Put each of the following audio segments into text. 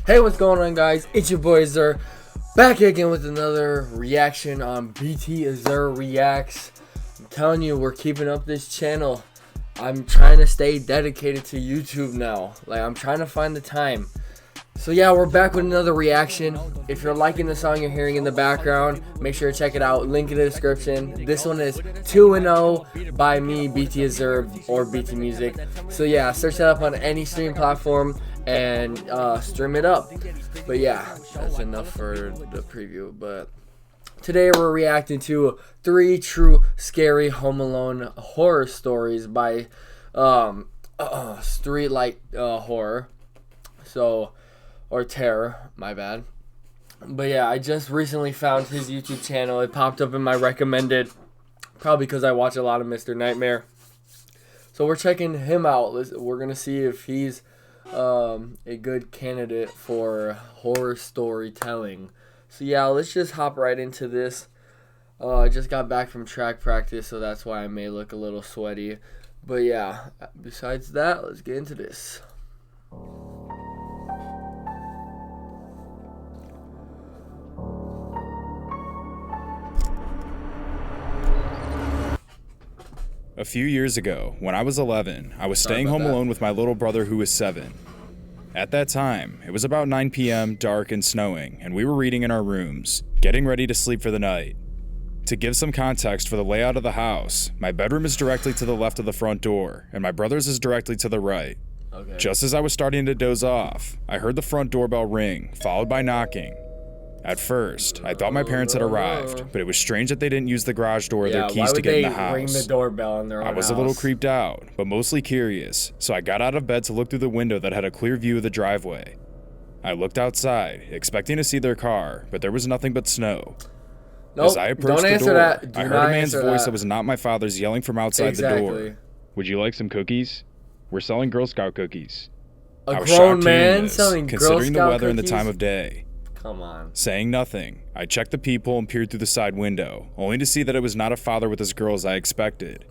Hey, what's going on, guys? It's your boy Ahzure, back again with another reaction on BT Ahzure Reacts. I'm telling you, we're keeping up this channel. I'm trying to stay dedicated to YouTube now. I'm trying to find the time. So yeah, we're back with another reaction. If you're liking the song you're hearing in the background, make sure to check it out. Link in the description. This one is 2-0 by me, BT Ahzure or BT Music. So yeah, search that up on any streaming platform and stream it up. But yeah, that's enough for the preview. But today we're reacting to 3 true scary Home Alone horror stories by Streetlight Horror. Or terror, my bad. But yeah, I just recently found his YouTube channel. It popped up in my recommended, probably because I watch a lot of Mr. Nightmare. So we're checking him out. We're gonna see if he's a good candidate for horror storytelling. So yeah, let's just hop right into this. I just got back from track practice, so that's why I may look a little sweaty. But yeah, besides that, let's get into this. A few years ago, when I was 11, I was staying home alone with my little brother who was 7. At that time, it was about 9 p.m., dark and snowing, and we were reading in our rooms, getting ready to sleep for the night. To give some context for the layout of the house, my bedroom is directly to the left of the front door, and my brother's is directly to the right. Okay. Just as I was starting to doze off, I heard the front doorbell ring, followed by knocking. At first, I thought my parents had arrived, but it was strange that they didn't use the garage door or their keys to get in the house. Ring the doorbell in their own I was a little creeped out, but mostly curious, so I got out of bed to look through the window that had a clear view of the driveway. I looked outside, expecting to see their car, but there was nothing but snow. Nope, As I approached the door, I heard a man's voice that was not my father's yelling from outside the door. "Would you like some cookies? We're selling Girl Scout cookies." A grown man selling Girl Scout considering the weather and the time of day. Come on. Saying nothing, I checked the peephole and peered through the side window, only to see that it was not a father with his girl as I expected.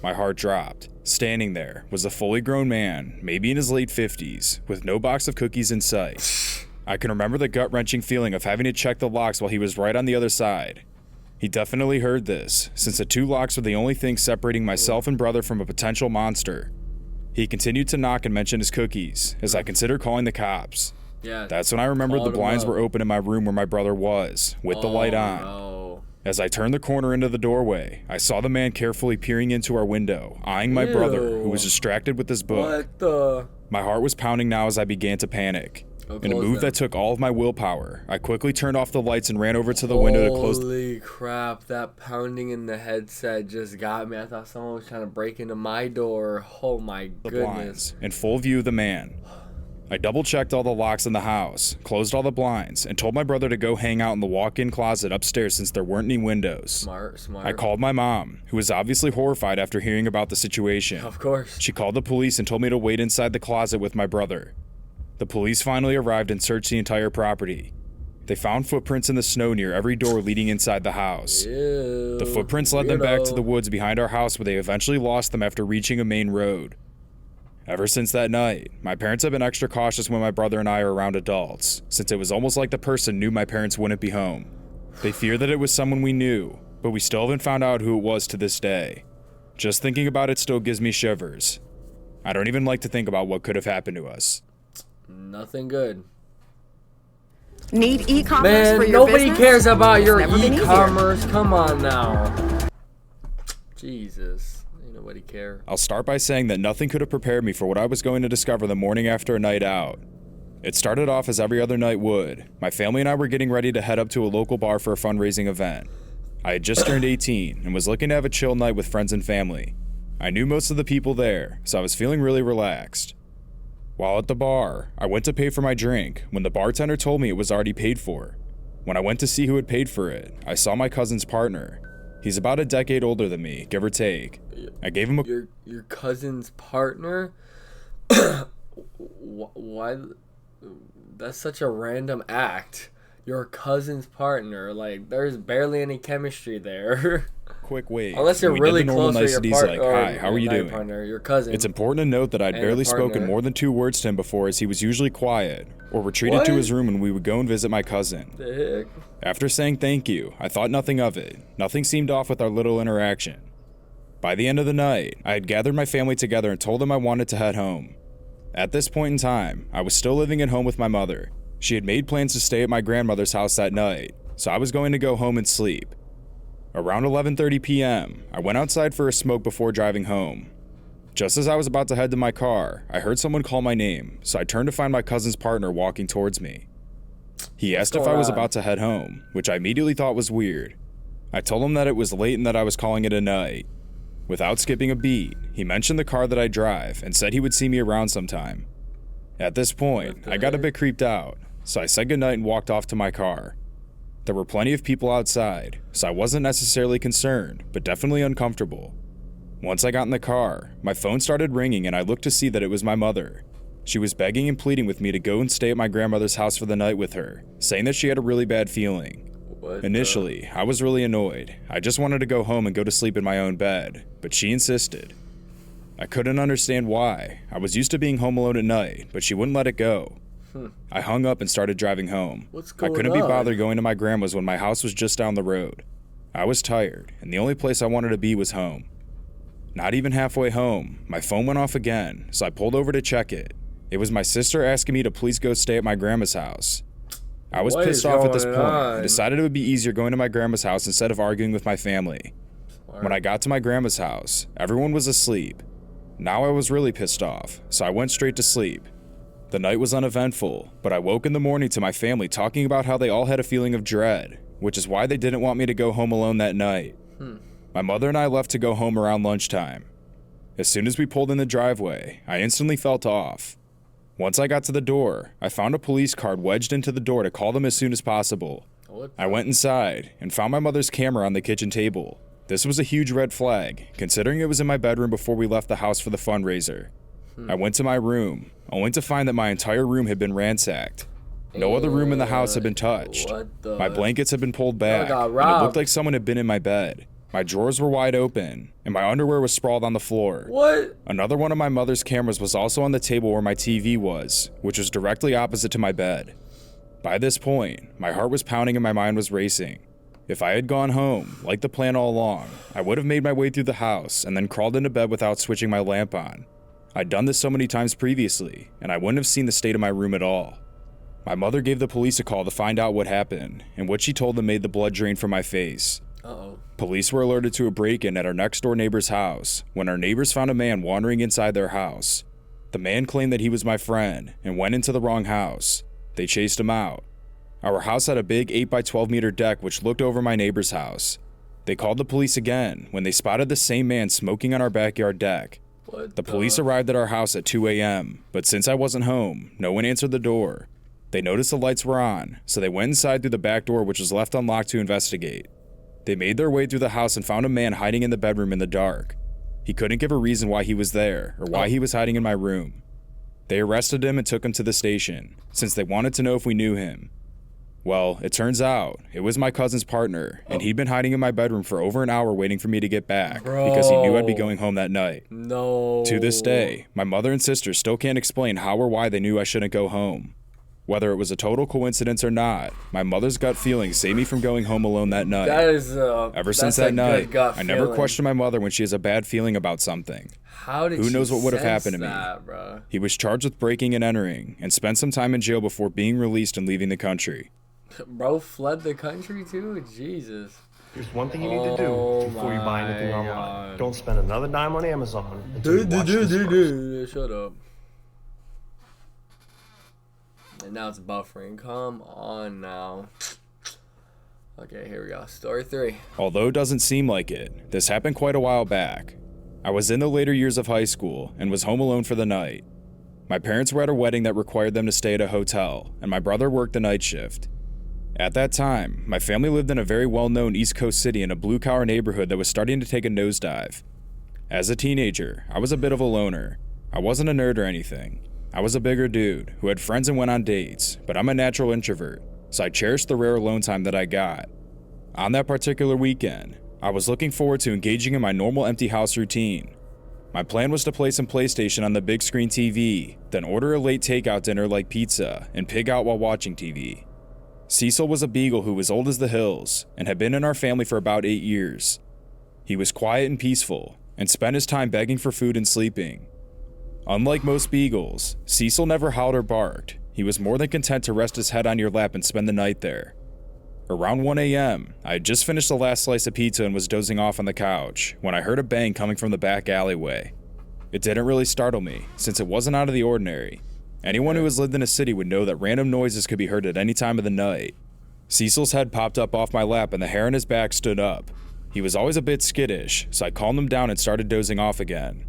My heart dropped. Standing there was a fully grown man, maybe in his late 50s, with no box of cookies in sight. I can remember the gut-wrenching feeling of having to check the locks while he was right on the other side. He definitely heard this, since the 2 locks were the only thing separating myself and brother from a potential monster. He continued to knock and mention his cookies, as I considered calling the cops. Yeah, that's when I remembered the blinds were open in my room where my brother was, with the light on. No. As I turned the corner into the doorway, I saw the man carefully peering into our window, eyeing my brother, who was distracted with his book. What the? My heart was pounding now as I began to panic. In a move that took all of my willpower, I quickly turned off the lights and ran over to the window to close. Holy crap, that pounding in the headset just got me. I thought someone was trying to break into my door. Oh my goodness. The blinds, in full view of the man. I double-checked all the locks in the house, closed all the blinds, and told my brother to go hang out in the walk-in closet upstairs since there weren't any windows. Smart. I called my mom, who was obviously horrified after hearing about the situation. Of course. She called the police and told me to wait inside the closet with my brother. The police finally arrived and searched the entire property. They found footprints in the snow near every door leading inside the house. Ew, the footprints led them back to the woods behind our house where they eventually lost them after reaching a main road. Ever since that night, my parents have been extra cautious when my brother and I are around adults, since it was almost like the person knew my parents wouldn't be home. They fear that it was someone we knew, but we still haven't found out who it was to this day. Just thinking about it still gives me shivers. I don't even like to think about what could have happened to us. Nothing good. Need e-commerce for your nobody business? cares about your Never been e-commerce. Come on now. Jesus. Ain't nobody care. I'll start by saying that nothing could have prepared me for what I was going to discover the morning after a night out. It started off as every other night would. My family and I were getting ready to head up to a local bar for a fundraising event. I had just turned 18 and was looking to have a chill night with friends and family. I knew most of the people there, so I was feeling really relaxed. While at the bar, I went to pay for my drink when the bartender told me it was already paid for. When I went to see who had paid for it, I saw my cousin's partner. He's about a decade older than me, give or take. I gave him a— Your cousin's partner? Why? That's such a random act. Your cousin's partner, like, there's barely any chemistry there. quick wave. Unless you're and we really did the normal close with niceties your like, partner, "Hi, how are you doing?" partner, your cousin. It's important to note that I'd And barely your partner. spoken more than 2 words to him before, as he was usually quiet, or retreated What? to his room when we would go and visit my cousin. The heck? After saying thank you, I thought nothing of it. Nothing seemed off with our little interaction. By the end of the night, I had gathered my family together and told them I wanted to head home. At this point in time, I was still living at home with my mother. She had made plans to stay at my grandmother's house that night, so I was going to go home and sleep. Around 11:30 p.m., I went outside for a smoke before driving home. Just as I was about to head to my car, I heard someone call my name, so I turned to find my cousin's partner walking towards me. He asked if I was about to head home, which I immediately thought was weird. I told him that it was late and that I was calling it a night. Without skipping a beat, he mentioned the car that I drive and said he would see me around sometime. At this point, I got a bit creeped out, so I said goodnight and walked off to my car. There were plenty of people outside, so I wasn't necessarily concerned, but definitely uncomfortable. Once I got in the car, my phone started ringing and I looked to see that it was my mother. She was begging and pleading with me to go and stay at my grandmother's house for the night with her, saying that she had a really bad feeling. Initially, I was really annoyed. I just wanted to go home and go to sleep in my own bed, but she insisted. I couldn't understand why. I was used to being home alone at night, but she wouldn't let it go. I hung up and started driving home. I couldn't be bothered going to my grandma's when my house was just down the road. I was tired, and the only place I wanted to be was home. Not even halfway home, my phone went off again, so I pulled over to check it. It was my sister asking me to please go stay at my grandma's house. I was pissed off at this point and decided it would be easier going to my grandma's house instead of arguing with my family. When I got to my grandma's house, everyone was asleep. Now I was really pissed off, so I went straight to sleep. The night was uneventful, but I woke in the morning to my family talking about how they all had a feeling of dread, which is why they didn't want me to go home alone that night. My mother and I left to go home around lunchtime. As soon as we pulled in the driveway, I instantly felt off. Once I got to the door, I found a police card wedged into the door to call them as soon as possible. I went inside and found my mother's camera on the kitchen table. This was a huge red flag, considering it was in my bedroom before we left the house for the fundraiser. I went to my room, only to find that my entire room had been ransacked. No other room in the house had been touched. My blankets had been pulled back, and it looked like someone had been in my bed. My drawers were wide open, and my underwear was sprawled on the floor. Another one of my mother's cameras was also on the table where my TV was, which was directly opposite to my bed. By this point, my heart was pounding and my mind was racing. If I had gone home, like the plan all along, I would have made my way through the house and then crawled into bed without switching my lamp on. I'd done this so many times previously, and I wouldn't have seen the state of my room at all. My mother gave the police a call to find out what happened, and what she told them made the blood drain from my face. Police were alerted to a break-in at our next-door neighbor's house when our neighbors found a man wandering inside their house. The man claimed that he was my friend and went into the wrong house. They chased him out. Our house had a big 8x12 meter deck which looked over my neighbor's house. They called the police again when they spotted the same man smoking on our backyard deck. The police arrived at our house at 2 a.m., but since I wasn't home, no one answered the door. They noticed the lights were on, so they went inside through the back door which was left unlocked to investigate. They made their way through the house and found a man hiding in the bedroom in the dark. He couldn't give a reason why he was there or why he was hiding in my room. They arrested him and took him to the station, since they wanted to know if we knew him. Well, it turns out it was my cousin's partner, and he'd been hiding in my bedroom for over an hour waiting for me to get back because he knew I'd be going home that night. To this day, my mother and sister still can't explain how or why they knew I shouldn't go home. Whether it was a total coincidence or not, my mother's gut feeling saved me from going home alone that night. Ever since that night, I never question my mother when she has a bad feeling about something. Who knows what would have happened to me? He was charged with breaking and entering and spent some time in jail before being released and leaving the country. Bro fled the country too? Jesus. There's one thing you need to do before you buy anything online. Don't spend another dime on Amazon until you watch this first. Shut up. And now it's buffering. Come on now. Okay, here we go. Story 3. Although it doesn't seem like it, this happened quite a while back. I was in the later years of high school and was home alone for the night. My parents were at a wedding that required them to stay at a hotel, and my brother worked the night shift. At that time, my family lived in a very well-known East Coast city in a blue-collar neighborhood that was starting to take a nosedive. As a teenager, I was a bit of a loner. I wasn't a nerd or anything. I was a bigger dude who had friends and went on dates, but I'm a natural introvert, so I cherished the rare alone time that I got. On that particular weekend, I was looking forward to engaging in my normal empty house routine. My plan was to play some PlayStation on the big screen TV, then order a late takeout dinner like pizza and pig out while watching TV. Cecil was a beagle who was old as the hills and had been in our family for about 8 years. He was quiet and peaceful and spent his time begging for food and sleeping. Unlike most beagles, Cecil never howled or barked. He was more than content to rest his head on your lap and spend the night there. Around 1 a.m., I had just finished the last slice of pizza and was dozing off on the couch when I heard a bang coming from the back alleyway. It didn't really startle me, since it wasn't out of the ordinary. Anyone who has lived in a city would know that random noises could be heard at any time of the night. Cecil's head popped up off my lap and the hair on his back stood up. He was always a bit skittish, so I calmed him down and started dozing off again.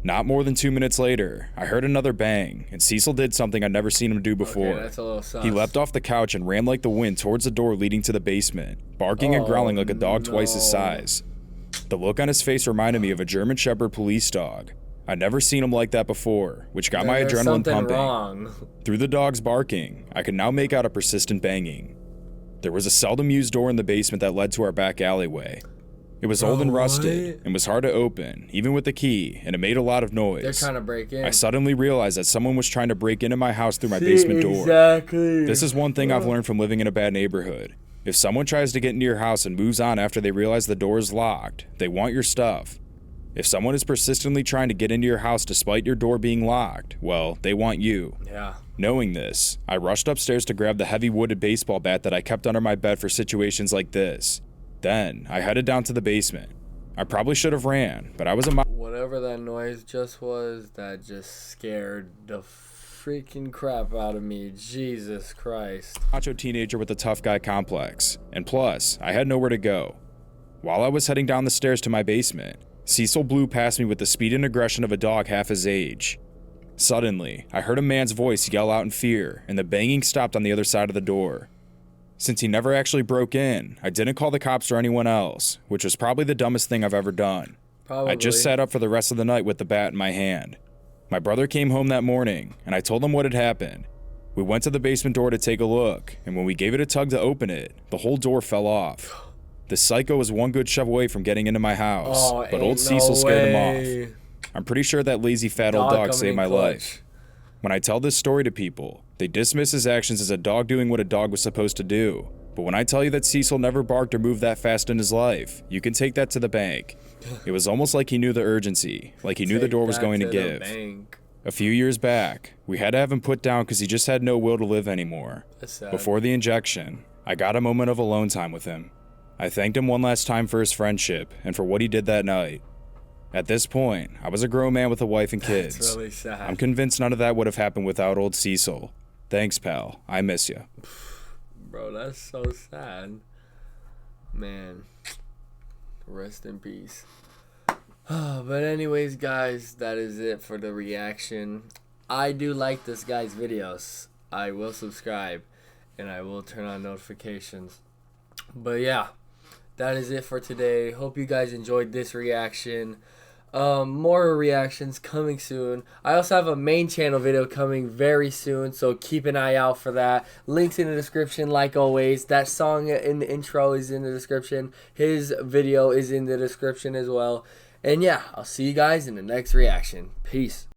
Not more than 2 minutes later, I heard another bang, and Cecil did something I'd never seen him do before. Okay, that's a little sus. He leapt off the couch and ran like the wind towards the door leading to the basement, barking and growling like a dog twice his size. The look on his face reminded me of a German Shepherd police dog. I'd never seen him like that before, which got my adrenaline pumping. Wrong. Through the dog's barking, I could now make out a persistent banging. There was a seldom used door in the basement that led to our back alleyway. It was old and rusted, and was hard to open, even with the key, and it made a lot of noise. They're trying to break in. I suddenly realized that someone was trying to break into my house through my basement door. Exactly. This is one thing I've learned from living in a bad neighborhood. If someone tries to get into your house and moves on after they realize the door is locked, they want your stuff. If someone is persistently trying to get into your house despite your door being locked, well, they want you. Yeah. Knowing this, I rushed upstairs to grab the heavy wooden baseball bat that I kept under my bed for situations like this. Then, I headed down to the basement. I probably should have ran, but I was a whatever that noise just was, that just scared the freaking crap out of me. Jesus Christ. macho teenager with a tough guy complex, and plus, I had nowhere to go. While I was heading down the stairs to my basement, Cecil blew past me with the speed and aggression of a dog half his age. Suddenly, I heard a man's voice yell out in fear, and the banging stopped on the other side of the door. Since he never actually broke in, I didn't call the cops or anyone else, which was probably the dumbest thing I've ever done. Probably. I just sat up for the rest of the night with the bat in my hand. My brother came home that morning, and I told him what had happened. We went to the basement door to take a look, and when we gave it a tug to open it, the whole door fell off. The psycho was one good shove away from getting into my house, but old Cecil scared him off. I'm pretty sure that lazy fat old dog saved my life. When I tell this story to people, they dismiss his actions as a dog doing what a dog was supposed to do. But when I tell you that Cecil never barked or moved that fast in his life, you can take that to the bank. It was almost like he knew the urgency, like he knew the door was going to give. A few years back, we had to have him put down because he just had no will to live anymore. Before the injection, I got a moment of alone time with him. I thanked him one last time for his friendship and for what he did that night. At this point, I was a grown man with a wife and kids. That's really sad. I'm convinced none of that would have happened without old Cecil. Thanks, pal. I miss you. Bro, that's so sad. Man, rest in peace. But anyways, guys, that is it for the reaction. I do like this guy's videos. I will subscribe, and I will turn on notifications. But yeah, that is it for today. Hope you guys enjoyed this reaction. More reactions coming soon. I also have a main channel video coming very soon, so keep an eye out for that. Links in the description like always. That song in the intro is in the description. His video is in the description as well. And yeah, I'll see you guys in the next reaction. Peace.